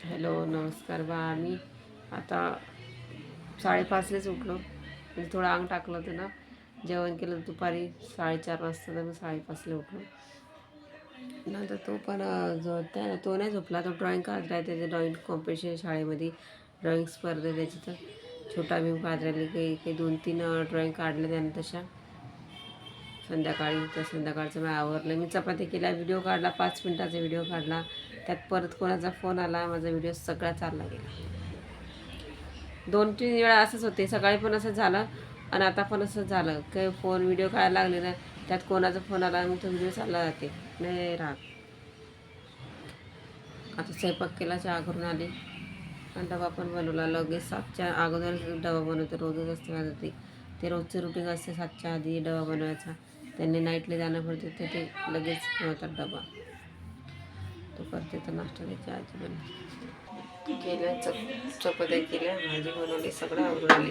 Hello नमस्कार बा. आम्ही आता 5:30लाच उठलो, म्हणजे थोडं अंग टाकलं होतं ना. जेवण केलं दुपारी 4:30 वाजता, तर मग 5:30ला उठलो. नंतर तो पण तो नाही झोपला. तो ड्रॉइंग काढला आहे. त्याचं ड्रॉइंग कॉम्पिटिशन शाळेमध्ये ड्रॉइंग स्पर्धा त्याची. तर छोटा भीम काढलेली काही 2-3 ड्रॉइंग काढले त्यानं तशा. संध्याकाळी तर संध्याकाळचं मी आवरलं. मी चपाती केल्या, व्हिडिओ काढला, 5 मिनटाचा व्हिडिओ काढला. त्यात परत कोणाचा फोन आला, माझा व्हिडिओ सगळा चालला गेला. 2-3 वेळा असंच होते. सकाळी पण असंच झालं आणि आता पण असंच झालं. काही फोन व्हिडिओ काढायला लागले ना, त्यात कोणाचा फोन आला मग तो व्हिडिओ चालला जाते. नाही राहत. आता स्वयंपाक केला, चहा करून आली आणि डबा पण बनवला. लगेच 7च्या अगोदर डबा बनवते. रोजच असते माझं ते रोजचं रुटीन असते. 7च्या आधी डबा बनवायचा. त्यांनी नाईटला जाणं पडते, तर ते लगेच बनवतात डबा. तो करते तर नाश्ता त्याच्या आजी बनवते. केल्या चपात्या केल्या, भाजी बनवली, सगळं आवरून आली.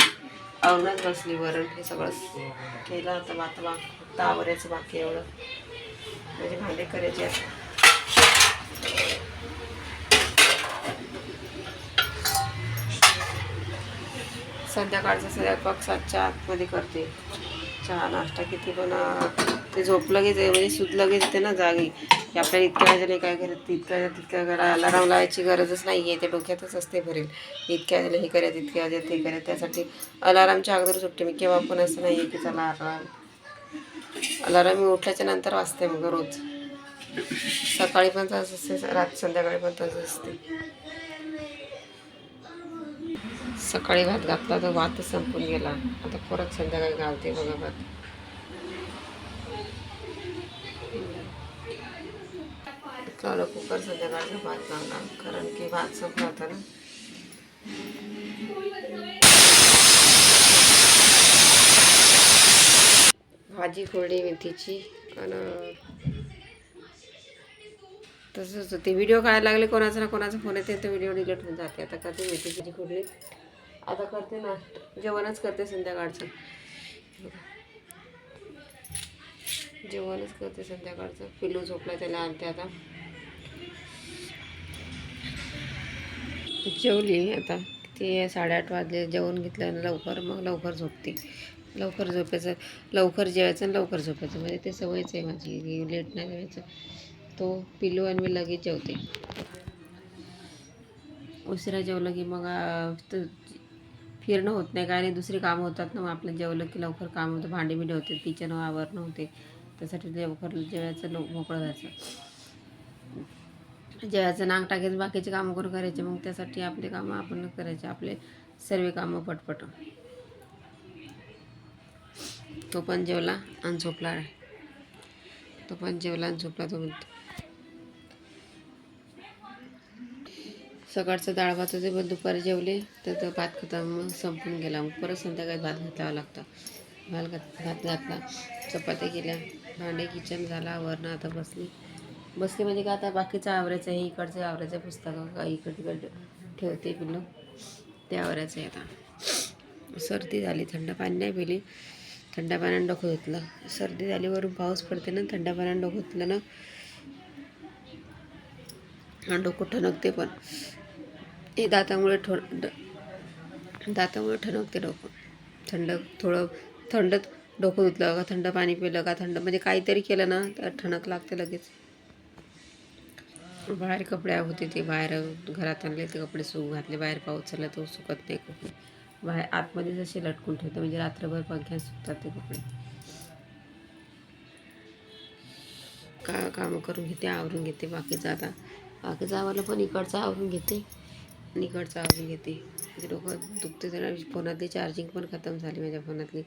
आवरूनच बसली. वरण हे सगळं केलं. आता फक्त आवरायचं बाकी एवढं. म्हणजे भांडे करायचे असं. संध्याकाळचा स्वयंपाक 7च्या आतमध्ये करते. चहा नाश्ता किती पण ते झोप लगेच म्हणजे सूद लगेच येते ना जागी, की आपल्याला इतक्या वाजले काय करत, तितक्या करा. अलाराम लावायची गरजच नाही आहे. ते डोक्यातच असते भरेल. इतक्या वाजले हे करा, तितक्या वाजले ते करा. त्यासाठी अलारामच्या अगोदर सुट्टी. मी केव्हा पण असं नाही आहे की चला अलाराम मी उठल्याच्या नंतर वाजते मग रोज. सकाळी पण तसंच असते, संध्याकाळी पण तसंच असते. सकाळी भात घातला तर भातच संपून गेला. आता परत संध्याकाळी घालते बघा भात. लावलं कुकर, संध्याकाळचा भात लावला, कारण की भात संपला होता ना. भाजी फोडली मेथीची. आणि तसंच ते व्हिडिओ काढायला लागले, कोणाचा ना कोणाचा फोन येते, तर व्हिडिओ डिलीट होऊन जाते. आता करते मेथीची भाजी फोडली. आता करते नाश्ता, जेवणच करते संध्याकाळचं. जेवणच करते संध्याकाळचं. पिल्लू झोपला, त्याला आणते आता. जेवली आता. ते 8:30 वाजले. जेवण घेतलं लवकर, मग लवकर झोपते. लवकर झोपायचं, लवकर जेवायचं आणि लवकर झोपायचं, म्हणजे ते सवयच आहे माझी. लेट नाही जेवायचं. तो पिल्लू आणि मी लगेच जेवते. उशिरा जेवलं की मग फिरणं होत नाही, काय नाही. दुसरी कामं होतात ना. मग आपलं जेवलं की लवकर काम होतं. भांडी बिंडी होते, किचन आवरणं होते. त्यासाठी लवकर जेवायचं, मोकळं व्हायचं. जेवायचं, नांग टाकायचं, बाकीचे कामं करून करायचे. मग त्यासाठी आपले कामं आपण करायचे, आपले सर्व कामं पटपट. तो पण जेवला आणि झोपला. तो पण जेवला आणि झोपला. तो म्हणतो सकाळचं डाळ भात होते, पण दुपारी जेवले तर तो भात खतम संपून गेला. मग परत संध्याकाळी भात घालावा लागतं. भात घातला, चपात्या केल्या, भांडे किचन झाला, वरणं. आता बसली म्हणजे का आता बाकीचं आवरायचं आहे. इकडचं आवरायचं, पुस्तकं का इकडं ठेवते पिल्लू, ते आवरायचं आहे आता. सर्दी झाली, थंड पाणी नाही पिली. थंड पाण्यानं डोकं धुतलं. सर्दी झाली, वरून पाऊस पडते ना, थंड पाण्यानं डोकं धुतलं ना आणि डोकं ठणकते पण. हे दातामुळे ठणकते डोकं. थोडं थंड डोकं धुतलं का, थंड पाणी पिलं का, थंड म्हणजे काहीतरी केलं ना तर ठणक लागते लगेच. बाहेर कपडे होते, ते बाहेर घरात आणले ते कपडे घातले. बाहेर पाऊस चालला तो सुकत नाही कपडे. बाहेर आतमध्ये जसे लटकून ठेवते, म्हणजे रात्रभर पंख्यात सुकतात ते कपडे. कामं करून घेते, आवरून घेते. बाकीचं आवरलं, पण इकडचं आवरून घेते आणि इकडचं आवरून घेते. म्हणजे डोकं दुखते जरा. फोनातली चार्जिंग पण खतम झाली माझ्या फोनातली.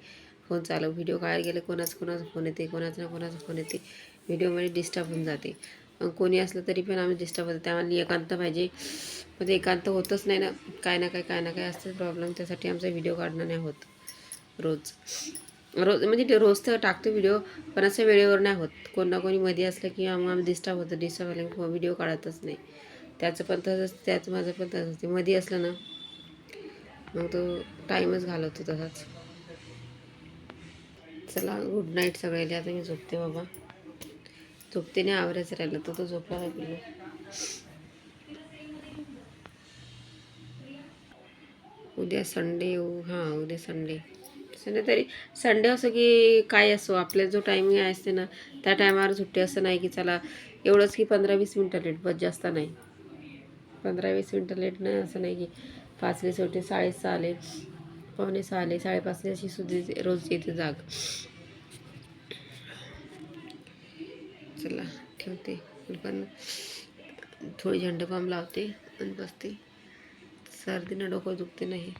फोन चालू, व्हिडिओ काढायला गेले, कोणाचा फोन येते, कोणाचा फोन येते. व्हिडिओमध्ये डिस्टर्ब होऊन जाते. मग कोणी असलं तरी पण आम्ही डिस्टर्ब होतो. त्यामध्ये एकांत पाहिजे, पण एकांत होतच नाही ना. काय ना काय असतं प्रॉब्लेम. त्यासाठी आमचा व्हिडिओ काढणं नाही होत रोज. म्हणजे रोज तर टाकतो व्हिडिओ, पण असं वेळेवर नाही होत. कोण ना कोणी मध्ये असलं की आम्हाला डिस्टर्ब होतं. डिस्टर्ब आलं की व्हिडिओ काढतच नाही. त्याचं पण तसंच, त्याचं माझं पण तसंच. ते मध्ये असलं ना मग तो टाईमच घालवतो तसाच. चला, गुड नाईट सगळ्याला. आता मी झोपते बाबा. झोपते नाही, आवरायचं राहिलं तर तो झोपला नाही पिल्लू. उद्या संडे हां उद्या संडे संडे तरी संडे असं की काय असो आपल्या जो टायमिंग असते ना त्या टायमावर सुट्टी असं नाही की चला एवढंच की 15-20 मिनटं लेट बस जास्त नाही. 15-20 मिनटं लेट नाही असं नाही की 5ला सुट्टी 6:30 आले 5:45 आले 5:30 अशी सुद्धा रोज येते जाग. चला ठेवते पण थोडी झंडपाम लावते आणि बसते. सर्दीनं डोकं दुखते नाही.